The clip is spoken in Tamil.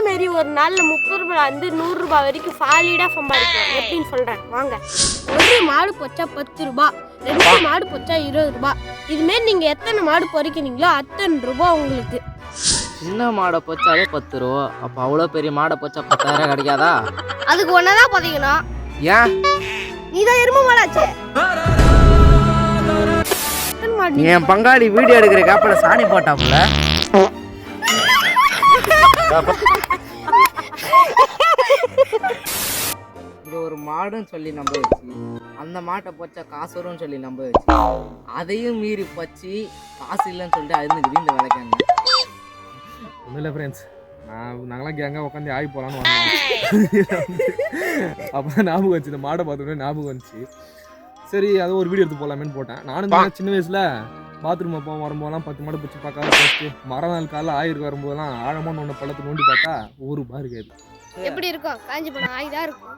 மாரி ஒரு நாள்ல 30 ரூபாய் 100 ரூபாய் வரைக்கும் சாலிடா சம்பாதிக்கலாம். எப்படின்னு சொல்றேன் வாங்க. ஒரு மாடு போச்சா 10 ரூபாய், 2 மாடு போச்சா 20 ரூபாய். இதுமாரி நீங்க எத்தனை மாடு பொறிக்கிறீங்களோ அத்தனை ரூபாய் உங்களுக்கு. சின்ன மாடை போச்சாலே 10 ரூபா. அப்போ அவ்வளோ பெரிய மாடை போச்சா 10,000 கிடைக்காதா? அதுக்கு ஒன்னதான் பாத்தீங்கன்னா ஏன் நீதான் எருமை மாடாச்சே. என் பங்காளி வீடியோ எடுக்கிற கேப்பல சாணி போட்டாப்புல. இது ஒரு மாடுன்னு சொல்லி நம்ப வச்சு அந்த மாட்டை போச்சா காசு வரும்னு சொல்லி நம்ப வச்சு அதையும் மீறி போச்சு காசு இல்லைன்னு சொல்லிட்டு அழுந்துக்குது இந்த விளக்காங்க. ஒன்றும் இல்லை ஃப்ரெண்ட்ஸ், நாங்களாம் கேங்க உட்காந்து ஆகி போகலான்னு வந்தோம். அப்போ தான் ஞாபகம் வந்துச்சு, இந்த மாடை பார்த்தோன்னே ஞாபகம் வந்துச்சு. சரி அதை ஒரு வீடியோ எடுத்து போகலாமேன்னு போட்டேன். நானும் சின்ன வயசில் பாத்ரூம் அப்போ வரும்போதெல்லாம் 10 மாடை பிடிச்சி பார்க்காத ஃபஸ்ட்டு மறுநாள் காலைல ஆயிருக்கு வரும்போதெல்லாம் ஆழமான ஒன்று பள்ளத்தை நோண்டி பார்த்தா ஒரு ரூபாய் இருக்காது. எப்படி இருக்கும்? காஞ்சி போன ஆயுதா இருக்கும்.